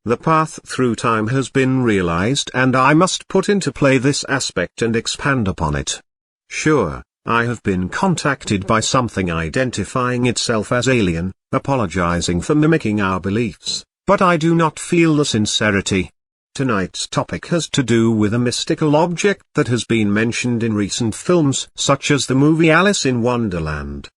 the path through time has been realized and I must put into play this aspect and expand upon it. Sure, I have been contacted by something identifying itself as alien, apologizing for mimicking our beliefs, but I do not feel the sincerity. Tonight's topic has to do with a mystical object that has been mentioned in recent films such as the movie Alice in Wonderland.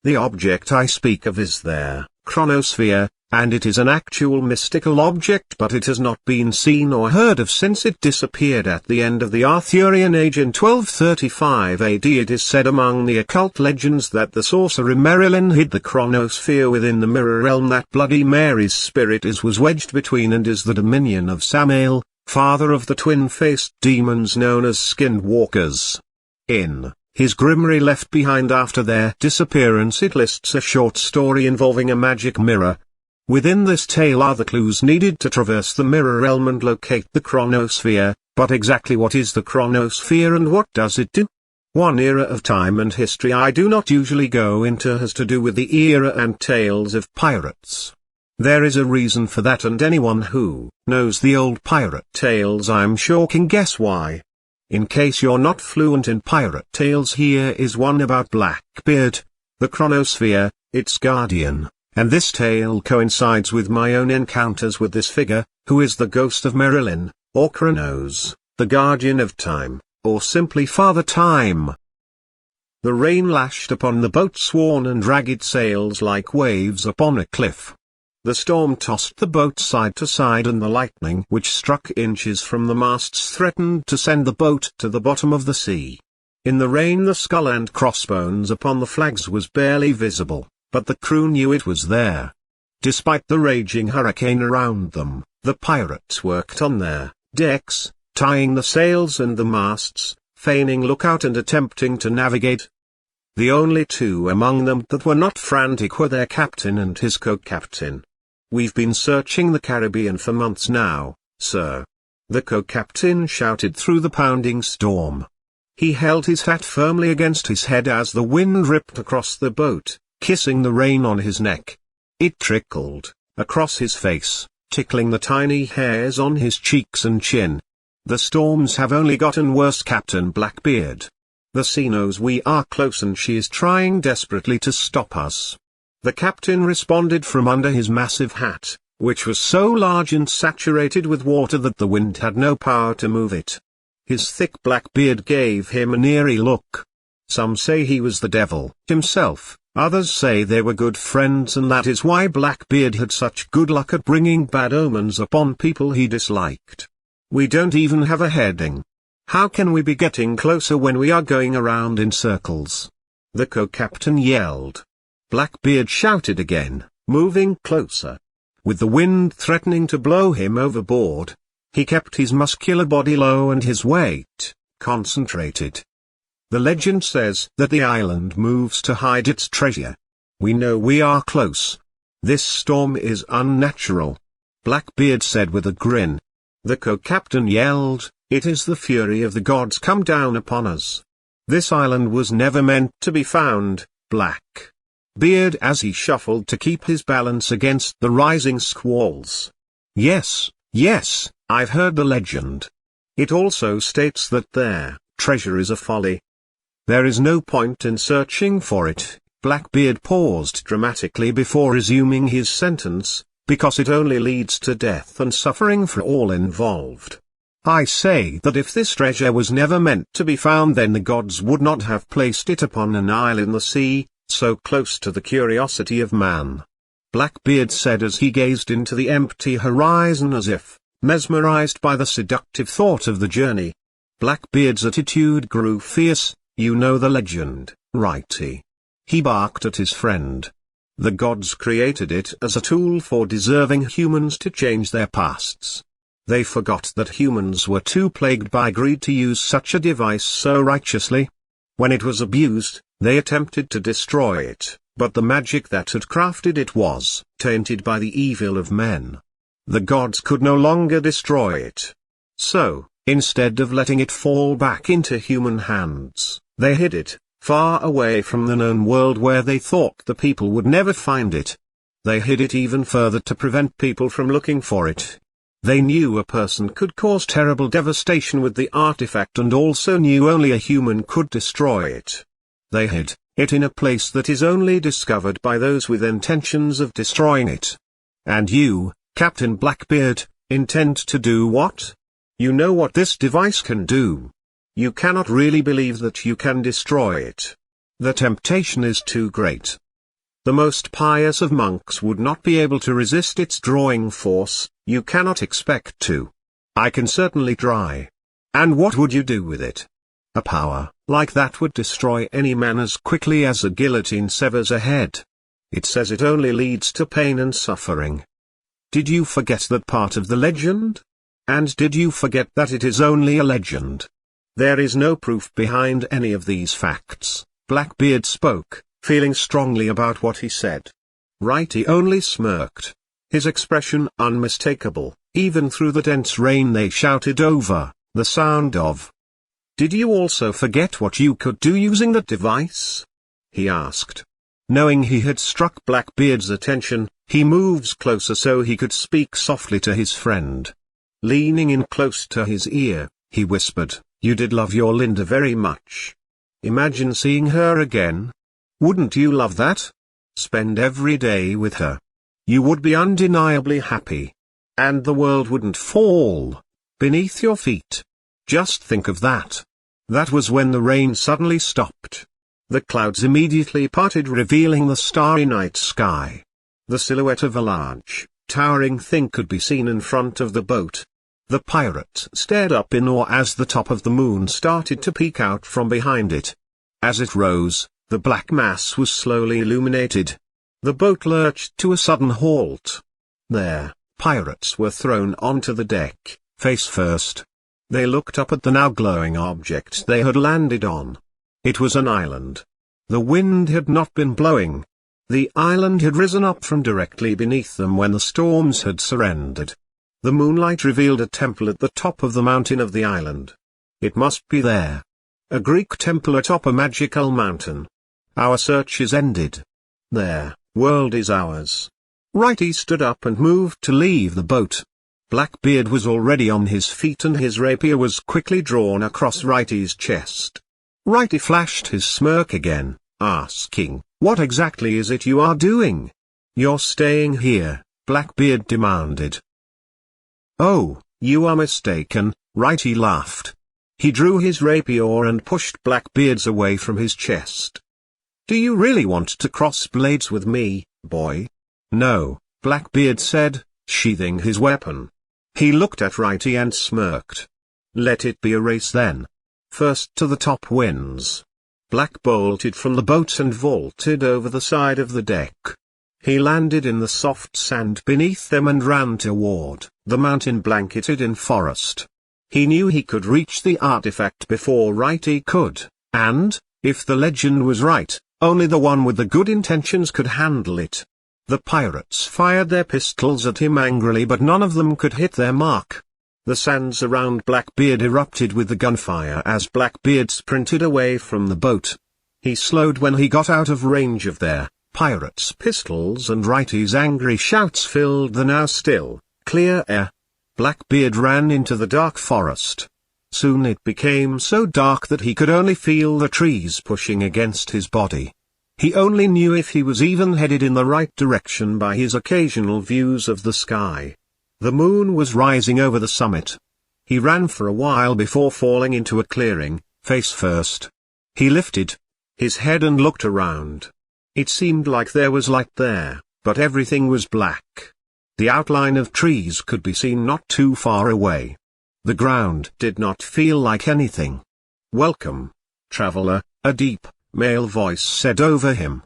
The object I speak of is their chronosphere, and it is an actual mystical object, but it has not been seen or heard of since it disappeared at the end of the Arthurian Age in 1235 AD. It is said among the occult legends that the sorcerer Merlin hid the chronosphere within the mirror realm that Bloody Mary's spirit was wedged between and is the dominion of Samael, father of the twin-faced demons known as skinwalkers. In his Grimoire left behind after their disappearance, it lists a short story involving a magic mirror. Within this tale are the clues needed to traverse the mirror realm and locate the chronosphere, but exactly what is the chronosphere and what does it do? One era of time and history I do not usually go into has to do with the era and tales of pirates. There is a reason for that, and anyone who knows the old pirate tales I'm sure can guess why. In case you're not fluent in pirate tales, here is one about Blackbeard, the chronosphere, its guardian, and this tale coincides with my own encounters with this figure, who is the ghost of Merlin, or Kronos, the guardian of time, or simply Father Time. The rain lashed upon the boat's worn and ragged sails like waves upon a cliff. The storm tossed the boat side to side, and the lightning which struck inches from the masts threatened to send the boat to the bottom of the sea. In the rain the skull and crossbones upon the flags was barely visible, but the crew knew it was there. Despite the raging hurricane around them, the pirates worked on their decks, tying the sails and the masts, feigning lookout and attempting to navigate. The only two among them that were not frantic were their captain and his co-captain. "We've been searching the Caribbean for months now, sir," the co-captain shouted through the pounding storm. He held his hat firmly against his head as the wind ripped across the boat, kissing the rain on his neck. It trickled across his face, tickling the tiny hairs on his cheeks and chin. "The storms have only gotten worse, Captain Blackbeard. The sea knows we are close and she is trying desperately to stop us." The captain responded from under his massive hat, which was so large and saturated with water that the wind had no power to move it. His thick black beard gave him an eerie look. Some say he was the devil himself, others say they were good friends, and that is why Blackbeard had such good luck at bringing bad omens upon people he disliked. "We don't even have a heading. How can we be getting closer when we are going around in circles?" the co-captain yelled. Blackbeard shouted again, moving closer. With the wind threatening to blow him overboard, he kept his muscular body low and his weight concentrated. "The legend says that the island moves to hide its treasure. We know we are close. This storm is unnatural," Blackbeard said with a grin. The co-captain yelled, "It is the fury of the gods come down upon us. This island was never meant to be found, Blackbeard," as he shuffled to keep his balance against the rising squalls. "Yes, yes, I've heard the legend. It also states that their treasure is a folly. There is no point in searching for it." Blackbeard paused dramatically before resuming his sentence, "because it only leads to death and suffering for all involved. I say that if this treasure was never meant to be found, then the gods would not have placed it upon an isle in the sea, so close to the curiosity of man," Blackbeard said as he gazed into the empty horizon as if mesmerized by the seductive thought of the journey. Blackbeard's attitude grew fierce. "You know the legend, righty?" He barked at his friend. "The gods created it as a tool for deserving humans to change their pasts. They forgot that humans were too plagued by greed to use such a device so righteously. When it was abused, they attempted to destroy it, but the magic that had crafted it was tainted by the evil of men. The gods could no longer destroy it. So, instead of letting it fall back into human hands, they hid it, far away from the known world where they thought the people would never find it. They hid it even further to prevent people from looking for it. They knew a person could cause terrible devastation with the artifact and also knew only a human could destroy it. They hid it in a place that is only discovered by those with intentions of destroying it. And you, Captain Blackbeard, intend to do what? You know what this device can do. You cannot really believe that you can destroy it. The temptation is too great. The most pious of monks would not be able to resist its drawing force. You cannot expect to. I can certainly try. And what would you do with it? A power like that would destroy any man as quickly as a guillotine severs a head. It says it only leads to pain and suffering. Did you forget that part of the legend? And did you forget that it is only a legend? There is no proof behind any of these facts. Blackbeard spoke, feeling strongly about what he said. Righty only smirked. His expression unmistakable, even through the dense rain they shouted over, the sound of. Did you also forget what you could do using that device? He asked. Knowing he had struck Blackbeard's attention, he moves closer so he could speak softly to his friend. Leaning in close to his ear, he whispered, "You did love your Linda very much. Imagine seeing her again. Wouldn't you love that? Spend every day with her. You would be undeniably happy. And the world wouldn't fall beneath your feet. Just think of that." That was when the rain suddenly stopped. The clouds immediately parted, revealing the starry night sky. The silhouette of a large, towering thing could be seen in front of the boat. The pirates stared up in awe as the top of the moon started to peek out from behind it. As it rose, the black mass was slowly illuminated. The boat lurched to a sudden halt. There, pirates were thrown onto the deck, face first. They looked up at the now glowing object they had landed on. It was an island. The wind had not been blowing. The island had risen up from directly beneath them when the storms had surrendered. The moonlight revealed a temple at the top of the mountain of the island. It must be there. A Greek temple atop a magical mountain. Our search is ended. There, world is ours. Righty stood up and moved to leave the boat. Blackbeard was already on his feet and his rapier was quickly drawn across Righty's chest. Righty flashed his smirk again, asking, "What exactly is it you are doing?" "You're staying here," Blackbeard demanded. "Oh, you are mistaken," Righty laughed. He drew his rapier and pushed Blackbeard's away from his chest. "Do you really want to cross blades with me, boy?" "No," Blackbeard said, sheathing his weapon. He looked at Righty and smirked. "Let it be a race then. First to the top wins." Black bolted from the boat and vaulted over the side of the deck. He landed in the soft sand beneath them and ran toward the mountain blanketed in forest. He knew he could reach the artifact before Righty could, and, if the legend was right, only the one with the good intentions could handle it. The pirates fired their pistols at him angrily, but none of them could hit their mark. The sands around Blackbeard erupted with the gunfire as Blackbeard sprinted away from the boat. He slowed when he got out of range of their pirates' pistols, and Righty's angry shouts filled the now still, clear air. Blackbeard ran into the dark forest. Soon it became so dark that he could only feel the trees pushing against his body. He only knew if he was even headed in the right direction by his occasional views of the sky. The moon was rising over the summit. He ran for a while before falling into a clearing, face first. He lifted his head and looked around. It seemed like there was light there, but everything was black. The outline of trees could be seen not too far away. The ground did not feel like anything. "Welcome, traveler," a deep, male voice said over him.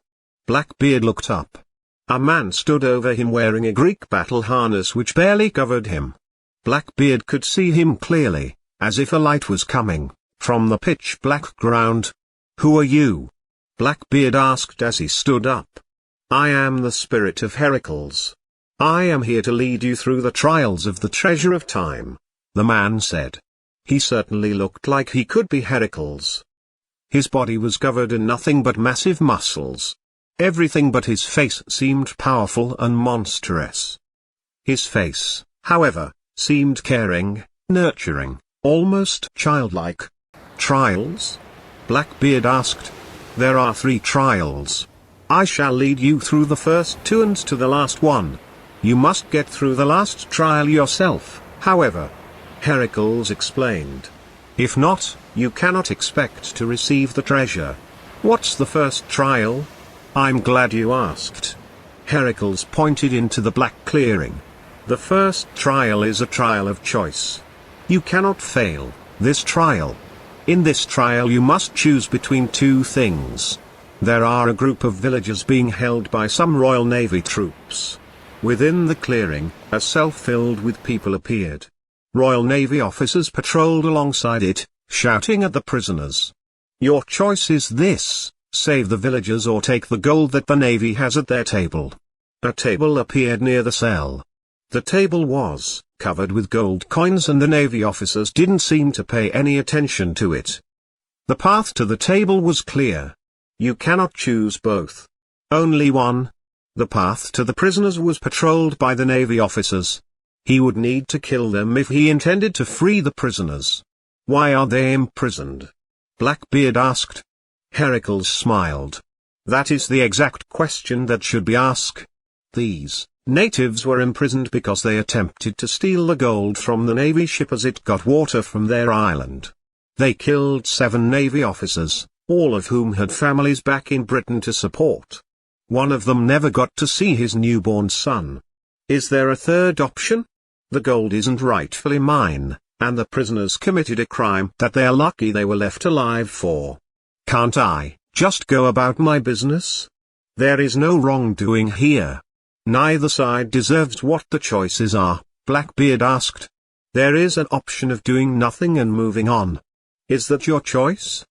Blackbeard looked up. A man stood over him wearing a Greek battle harness which barely covered him. Blackbeard could see him clearly, as if a light was coming from the pitch-black ground. "Who are you?" Blackbeard asked as he stood up. "I am the spirit of Heracles. I am here to lead you through the trials of the treasure of time," the man said. He certainly looked like he could be Heracles. His body was covered in nothing but massive muscles. Everything but his face seemed powerful and monstrous. His face, however, seemed caring, nurturing, almost childlike. Trials? Blackbeard asked. There are 3 trials. I shall lead you through the first 2 and to the last one. You must get through the last trial yourself, however. Heracles explained. If not, you cannot expect to receive the treasure. What's the first trial? I'm glad you asked. Heracles pointed into the black clearing. The first trial is a trial of choice. You cannot fail this trial. In this trial you must choose between 2 things. There are a group of villagers being held by some Royal Navy troops. Within the clearing, a cell filled with people appeared. Royal Navy officers patrolled alongside it, shouting at the prisoners. Your choice is this: save the villagers or take the gold that the Navy has at their table. A table appeared near the cell. The table was covered with gold coins and the Navy officers didn't seem to pay any attention to it. The path to the table was clear. You cannot choose both. Only one. The path to the prisoners was patrolled by the Navy officers. He would need to kill them if he intended to free the prisoners. Why are they imprisoned? Blackbeard asked. Heracles smiled. That is the exact question that should be asked. These natives were imprisoned because they attempted to steal the gold from the Navy ship as it got water from their island. They killed 7 Navy officers, all of whom had families back in Britain to support. One of them never got to see his newborn son. Is there a third option? The gold isn't rightfully mine, and the prisoners committed a crime that they are lucky they were left alive for. Can't I just go about my business? There is no wrongdoing here. Neither side deserves what the choices are, Blackbeard asked. There is an option of doing nothing and moving on. Is that your choice?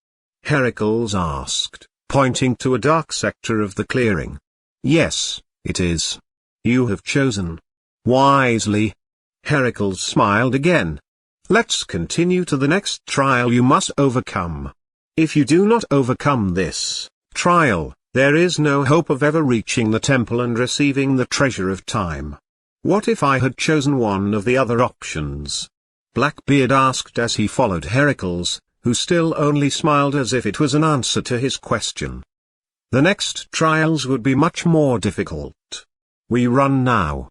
Heracles asked, pointing to a dark sector of the clearing. Yes, it is. You have chosen wisely. Heracles smiled again. Let's continue to the next trial you must overcome. If you do not overcome this trial, there is no hope of ever reaching the temple and receiving the treasure of time. What if I had chosen one of the other options? Blackbeard asked as he followed Heracles, who still only smiled as if it was an answer to his question. The next trials would be much more difficult. We run now.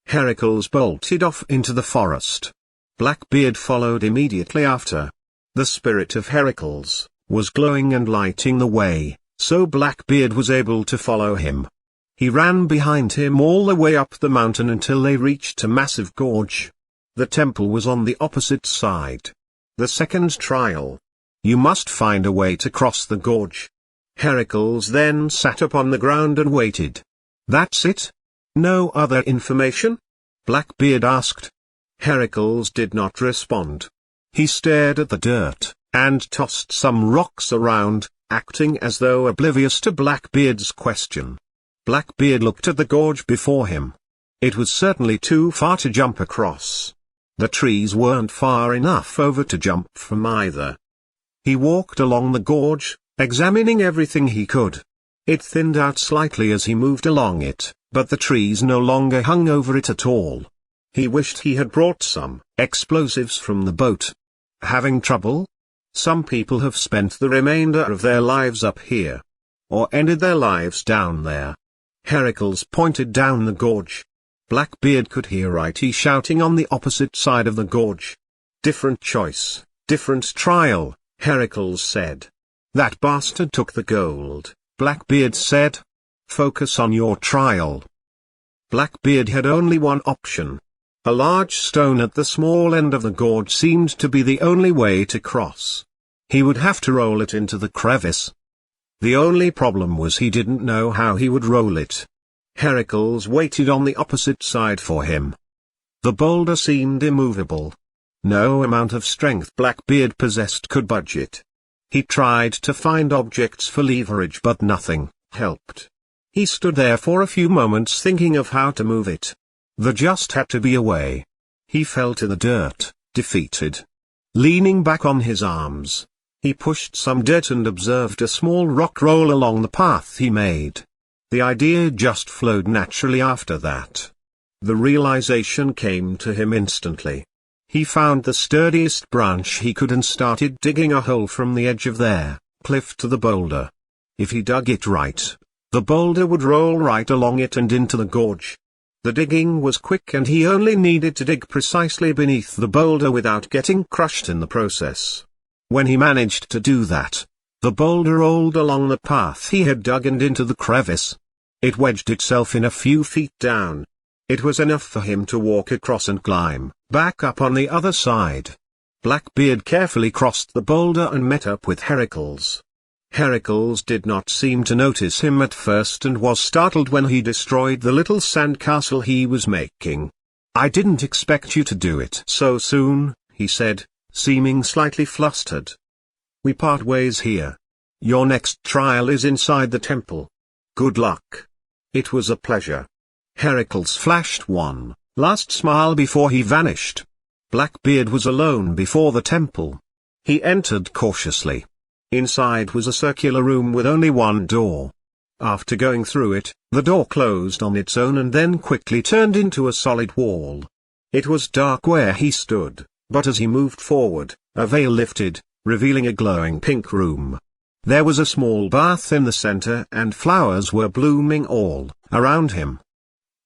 Heracles bolted off into the forest. Blackbeard followed immediately after. The spirit of Heracles was glowing and lighting the way, so Blackbeard was able to follow him. He ran behind him all the way up the mountain until they reached a massive gorge. The temple was on the opposite side. The second trial. You must find a way to cross the gorge. Heracles then sat up on the ground and waited. That's it? No other information? Blackbeard asked. Heracles did not respond. He stared at the dirt, and tossed some rocks around, acting as though oblivious to Blackbeard's question. Blackbeard looked at the gorge before him. It was certainly too far to jump across. The trees weren't far enough over to jump from either. He walked along the gorge, examining everything he could. It thinned out slightly as he moved along it, but the trees no longer hung over it at all. He wished he had brought some explosives from the boat. Having trouble? Some people have spent the remainder of their lives up here. Or ended their lives down there. Heracles pointed down the gorge. Blackbeard could hear Righty shouting on the opposite side of the gorge. Different choice, different trial, Heracles said. That bastard took the gold, Blackbeard said. Focus on your trial. Blackbeard had only one option. A large stone at the small end of the gorge seemed to be the only way to cross. He would have to roll it into the crevice. The only problem was he didn't know how he would roll it. Heracles waited on the opposite side for him. The boulder seemed immovable. No amount of strength Blackbeard possessed could budge it. He tried to find objects for leverage but nothing helped. He stood there for a few moments thinking of how to move it. There just had to be a way. He fell to the dirt, defeated. Leaning back on his arms, he pushed some dirt and observed a small rock roll along the path he made. The idea just flowed naturally after that. The realization came to him instantly. He found the sturdiest branch he could and started digging a hole from the edge of their cliff to the boulder. If he dug it right, the boulder would roll right along it and into the gorge. The digging was quick and he only needed to dig precisely beneath the boulder without getting crushed in the process. When he managed to do that, the boulder rolled along the path he had dug and into the crevice. It wedged itself in a few feet down. It was enough for him to walk across and climb back up on the other side. Blackbeard carefully crossed the boulder and met up with Heracles. Heracles did not seem to notice him at first and was startled when he destroyed the little sandcastle he was making. "I didn't expect you to do it so soon," he said, seeming slightly flustered. "We part ways here. Your next trial is inside the temple. Good luck." "It was a pleasure." Heracles flashed one last smile before he vanished. Blackbeard was alone before the temple. He entered cautiously. Inside was a circular room with only one door. After going through it, the door closed on its own and then quickly turned into a solid wall. It was dark where he stood, but as he moved forward, a veil lifted, revealing a glowing pink room. There was a small bath in the center and flowers were blooming all around him.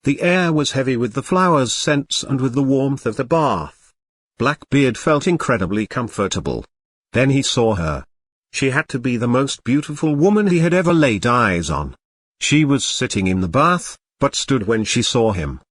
The air was heavy with the flowers' scents and with the warmth of the bath. Blackbeard felt incredibly comfortable. Then he saw her. She had to be the most beautiful woman he had ever laid eyes on. She was sitting in the bath, but stood when she saw him.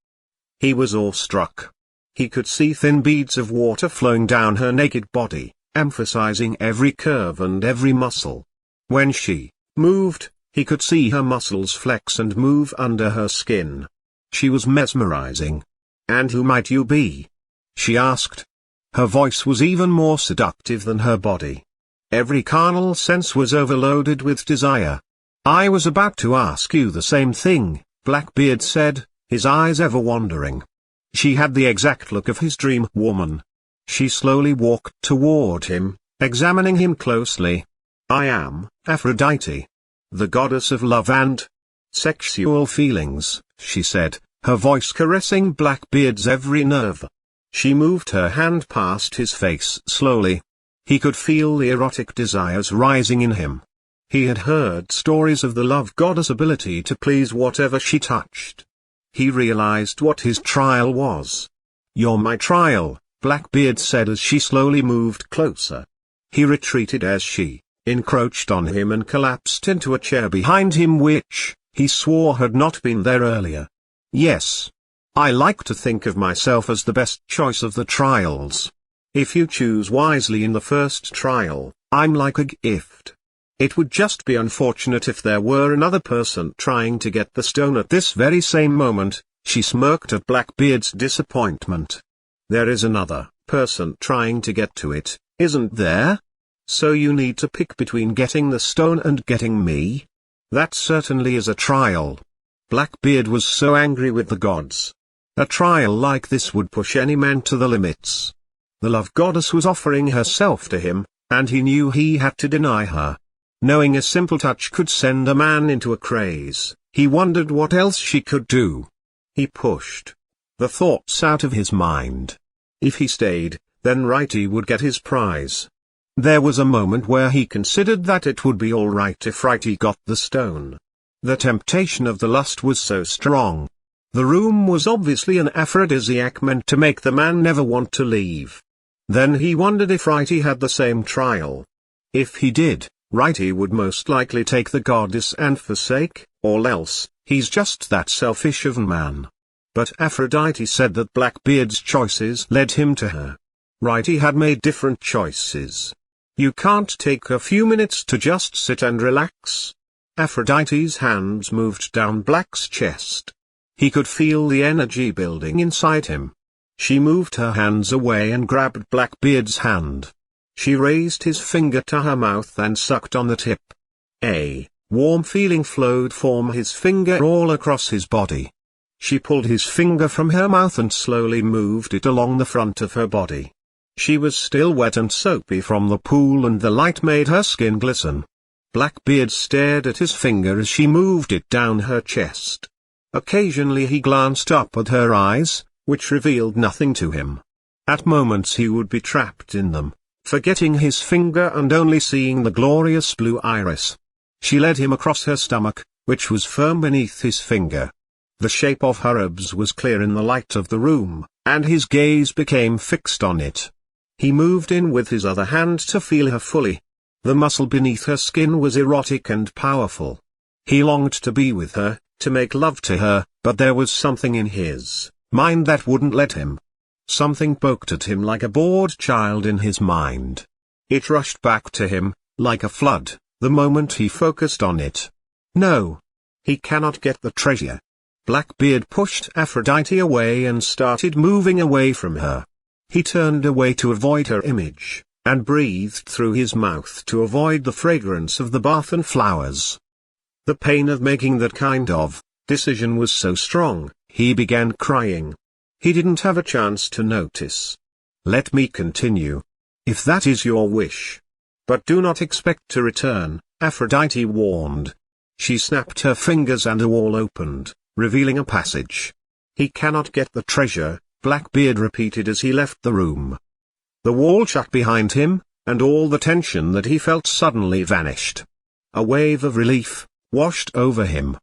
He was awestruck. He could see thin beads of water flowing down her naked body, emphasizing every curve and every muscle. When she moved, he could see her muscles flex and move under her skin. She was mesmerizing. "And who might you be?" she asked. Her voice was even more seductive than her body. Every carnal sense was overloaded with desire. "I was about to ask you the same thing," Blackbeard said, his eyes ever wandering. She had the exact look of his dream woman. She slowly walked toward him, examining him closely. "I am Aphrodite, the goddess of love and sexual feelings," she said, her voice caressing Blackbeard's every nerve. She moved her hand past his face slowly. He could feel the erotic desires rising in him. He had heard stories of the love goddess' ability to please whatever she touched. He realized what his trial was. "You're my trial," Blackbeard said as she slowly moved closer. He retreated as she encroached on him and collapsed into a chair behind him which, he swore had not been there earlier. "Yes. I like to think of myself as the best choice of the trials. If you choose wisely in the first trial, I'm like a gift. It would just be unfortunate if there were another person trying to get the stone at this very same moment." She smirked at Blackbeard's disappointment. "There is another person trying to get to it, isn't there? So you need to pick between getting the stone and getting me? That certainly is a trial." Blackbeard was so angry with the gods. A trial like this would push any man to the limits. The love goddess was offering herself to him, and he knew he had to deny her. Knowing a simple touch could send a man into a craze, he wondered what else she could do. He pushed the thoughts out of his mind. If he stayed, then Righty would get his prize. There was a moment where he considered that it would be all right if Righty got the stone. The temptation of the lust was so strong. The room was obviously an aphrodisiac meant to make the man never want to leave. Then he wondered if Righty had the same trial. If he did, Righty would most likely take the goddess and forsake, or else, he's just that selfish of a man. But Aphrodite said that Blackbeard's choices led him to her. Righty had made different choices. You can't take a few minutes to just sit and relax. Aphrodite's hands moved down Black's chest. He could feel the energy building inside him. She moved her hands away and grabbed Blackbeard's hand. She raised his finger to her mouth and sucked on the tip. A warm feeling flowed from his finger all across his body. She pulled his finger from her mouth and slowly moved it along the front of her body. She was still wet and soapy from the pool and the light made her skin glisten. Blackbeard stared at his finger as she moved it down her chest. Occasionally he glanced up at her eyes, which revealed nothing to him. At moments he would be trapped in them, forgetting his finger and only seeing the glorious blue iris. She led him across her stomach, which was firm beneath his finger. The shape of her abs was clear in the light of the room, and his gaze became fixed on it. He moved in with his other hand to feel her fully. The muscle beneath her skin was erotic and powerful. He longed to be with her, to make love to her, but there was something in his mind that wouldn't let him. Something poked at him like a bored child in his mind. It rushed back to him, like a flood, the moment he focused on it. No. He cannot get the treasure. Blackbeard pushed Aphrodite away and started moving away from her. He turned away to avoid her image, and breathed through his mouth to avoid the fragrance of the bath and flowers. The pain of making that kind of decision was so strong, he began crying. He didn't have a chance to notice. Let me continue. If that is your wish. But do not expect to return, Aphrodite warned. She snapped her fingers and a wall opened, revealing a passage. He cannot get the treasure, Blackbeard repeated as he left the room. The wall shut behind him, and all the tension that he felt suddenly vanished. A wave of relief washed over him.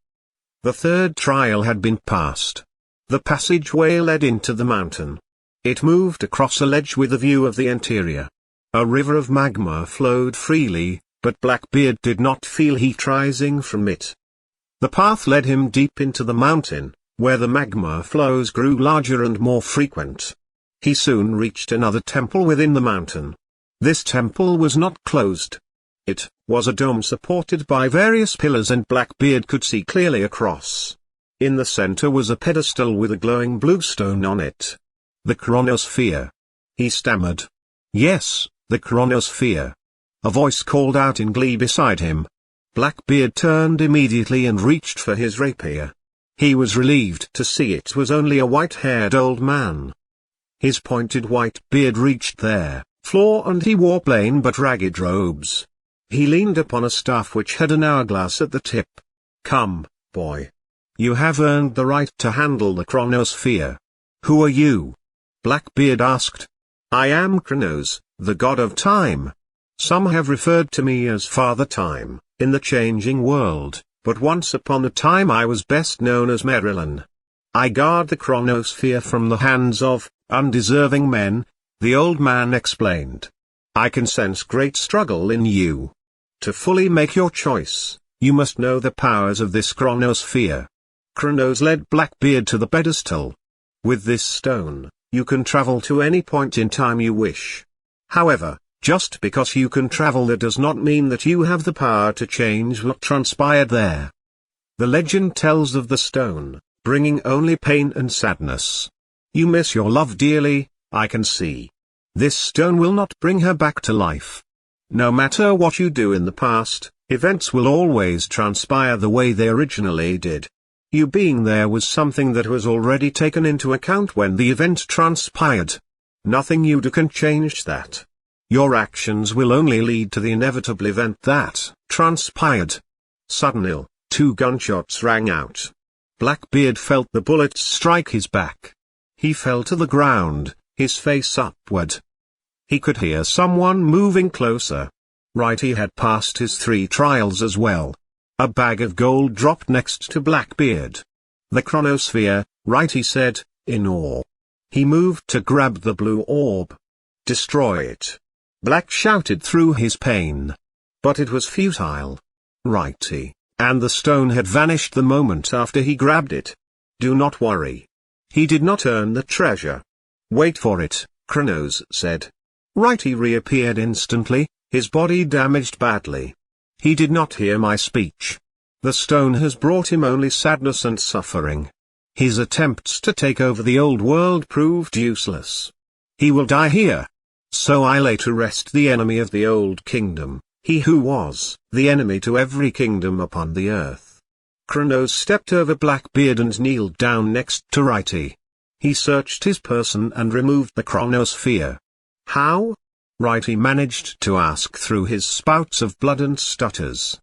The third trial had been passed. The passageway led into the mountain. It moved across a ledge with a view of the interior. A river of magma flowed freely, but Blackbeard did not feel heat rising from it. The path led him deep into the mountain, where the magma flows grew larger and more frequent. He soon reached another temple within the mountain. This temple was not closed. It was a dome supported by various pillars, and Blackbeard could see clearly across. In the center was a pedestal with a glowing blue stone on it. The chronosphere. He stammered. Yes, the chronosphere. A voice called out in glee beside him. Blackbeard turned immediately and reached for his rapier. He was relieved to see it was only a white-haired old man. His pointed white beard reached their floor, and he wore plain but ragged robes. He leaned upon a staff which had an hourglass at the tip. Come, boy. You have earned the right to handle the chronosphere. Who are you? Blackbeard asked. I am Kronos, the god of time. Some have referred to me as Father Time, in the changing world, but once upon a time I was best known as Marilyn. I guard the chronosphere from the hands of undeserving men, the old man explained. I can sense great struggle in you. To fully make your choice, you must know the powers of this chronosphere. Kronos led Blackbeard to the pedestal. With this stone, you can travel to any point in time you wish. However, just because you can travel there does not mean that you have the power to change what transpired there. The legend tells of the stone, bringing only pain and sadness. You miss your love dearly, I can see. This stone will not bring her back to life. No matter what you do in the past, events will always transpire the way they originally did. You being there was something that was already taken into account when the event transpired. Nothing you do can change that. Your actions will only lead to the inevitable event that transpired. Suddenly, 2 gunshots rang out. Blackbeard felt the bullets strike his back. He fell to the ground, his face upward. He could hear someone moving closer. Right, he had passed his 3 trials as well. A bag of gold dropped next to Blackbeard. The chronosphere, right, he said, in awe. He moved to grab the blue orb. Destroy it. Black shouted through his pain. But it was futile. Righty, and the stone had vanished the moment after he grabbed it. Do not worry. He did not earn the treasure. Wait for it, Kronos said. Righty reappeared instantly, his body damaged badly. He did not hear my speech. The stone has brought him only sadness and suffering. His attempts to take over the old world proved useless. He will die here. So I lay to rest the enemy of the old kingdom, he who was the enemy to every kingdom upon the earth. Kronos stepped over Blackbeard and kneeled down next to Righty. He searched his person and removed the chronosphere. How? Right, he managed to ask through his spouts of blood and stutters.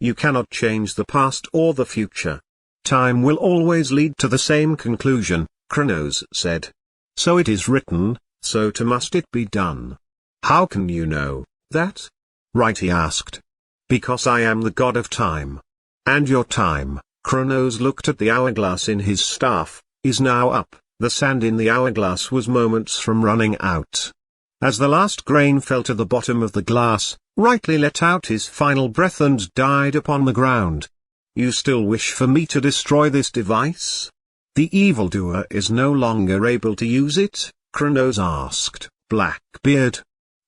You cannot change the past or the future. Time will always lead to the same conclusion, Kronos said. So it is written, so too must it be done. How can you know that? Right, he asked. Because I am the god of time. And your time, Kronos looked at the hourglass in his staff, is now up. The sand in the hourglass was moments from running out. As the last grain fell to the bottom of the glass, Rightly let out his final breath and died upon the ground. You still wish for me to destroy this device? The evildoer is no longer able to use it, Kronos asked. Blackbeard.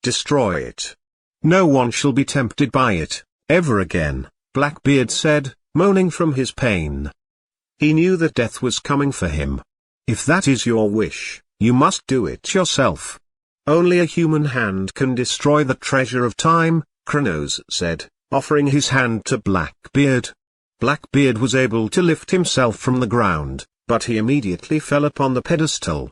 Destroy it. No one shall be tempted by it, ever again, Blackbeard said, moaning from his pain. He knew that death was coming for him. If that is your wish, you must do it yourself. Only a human hand can destroy the treasure of time, Kronos said, offering his hand to Blackbeard. Blackbeard was able to lift himself from the ground, but he immediately fell upon the pedestal.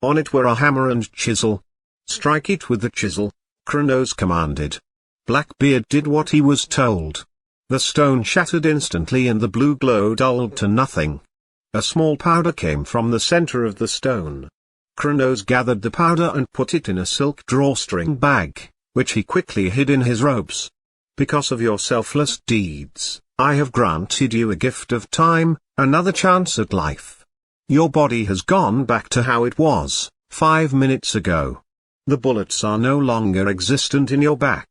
On it were a hammer and chisel. Strike it with the chisel, Kronos commanded. Blackbeard did what he was told. The stone shattered instantly and the blue glow dulled to nothing. A small powder came from the center of the stone. Kronos gathered the powder and put it in a silk drawstring bag, which he quickly hid in his robes. Because of your selfless deeds, I have granted you a gift of time, another chance at life. Your body has gone back to how it was, 5 minutes ago. The bullets are no longer existent in your back.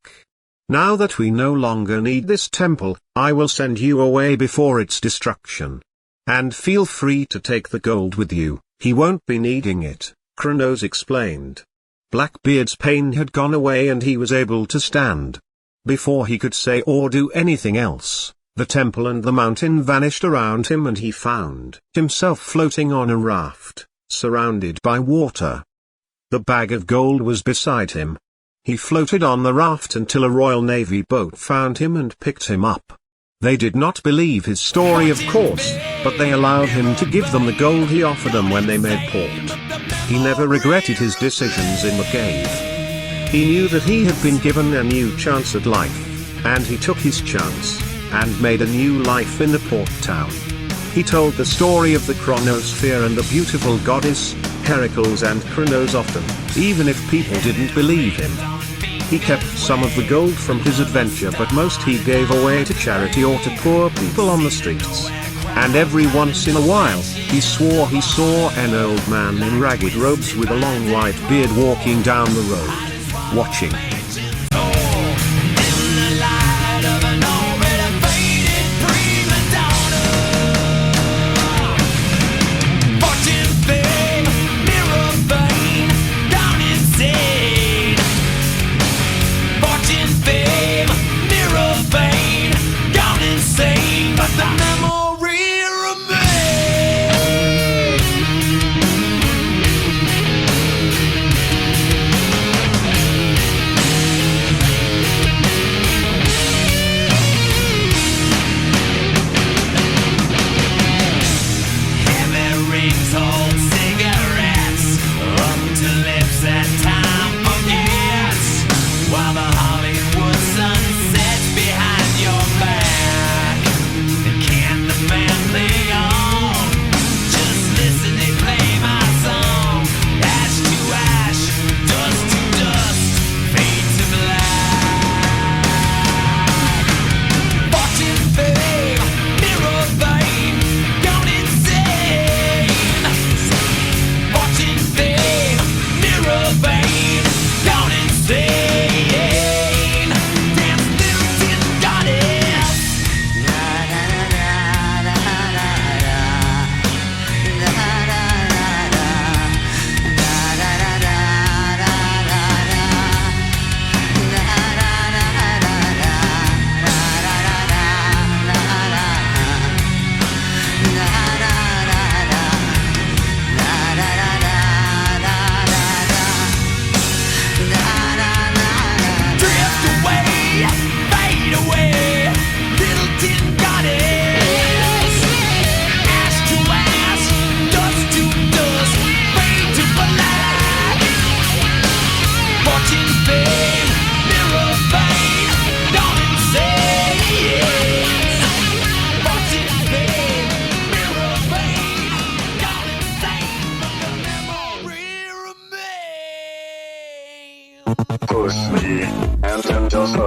Now that we no longer need this temple, I will send you away before its destruction. And feel free to take the gold with you, he won't be needing it, Kronos explained. Blackbeard's pain had gone away and he was able to stand. Before he could say or do anything else, the temple and the mountain vanished around him and he found himself floating on a raft, surrounded by water. The bag of gold was beside him. He floated on the raft until a Royal Navy boat found him and picked him up. They did not believe his story, of course, but they allowed him to give them the gold he offered them when they made port. He never regretted his decisions in the cave. He knew that he had been given a new chance at life, and he took his chance, and made a new life in the port town. He told the story of the chronosphere and the beautiful goddess, Heracles and Kronos often, even if people didn't believe him. He kept some of the gold from his adventure, but most he gave away to charity or to poor people on the streets. And every once in a while, he swore he saw an old man in ragged robes with a long white beard walking down the road, watching.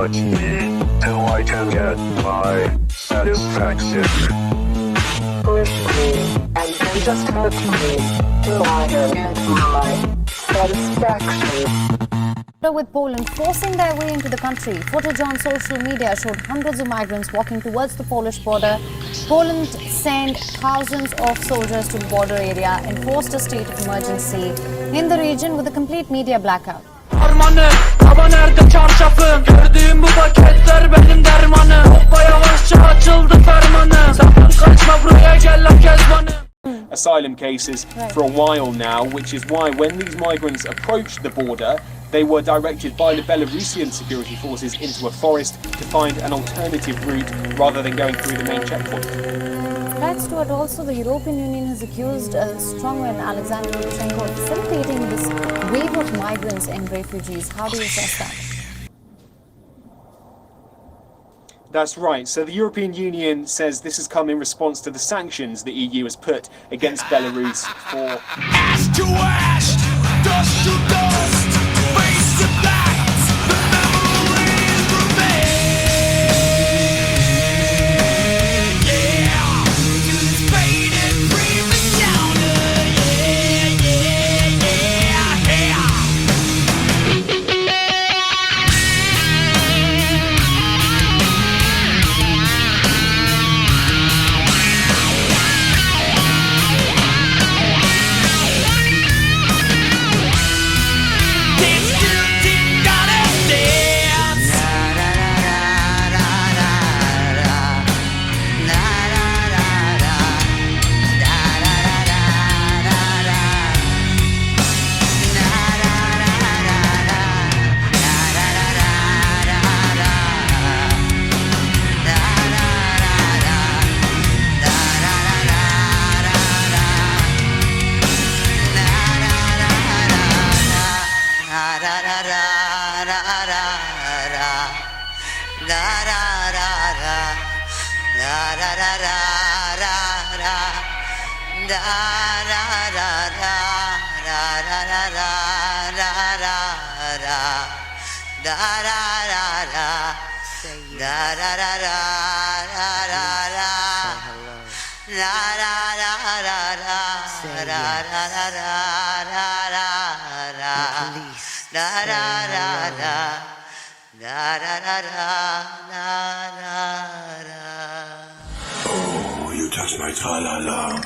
touch me till I can get my satisfaction. Push me and then just hurt me till I can get my satisfaction. With Poland forcing their way into the country, footage on social media showed hundreds of migrants walking towards the Polish border. Poland sent thousands of soldiers to the border area, enforced a state of emergency in the region with a complete media blackout. Hava nerede çarşafım? Gördüğüm bu paketler benim dermanım. Hoppa yavaşça açıldı fermanım. Sakın kaçma buraya gel lan kezbanım. Asylum cases for a while now, which is why when these migrants approached the border, they were directed by the Belarusian security forces into a forest to find an alternative route rather than going through the main checkpoint. Right, Stuart, also the European Union has accused strongman Alexander Lukashenko of facilitating this wave of migrants and refugees. How do you assess that? That's right. So the European Union says this has come in response to the sanctions the EU has put against Belarus for... Ash to ash, dust to dust, face to black, the memories remain. Yeah, to this faded prima donna. Yeah, yeah, yeah, yeah. Oh, you touch my tra-la-la.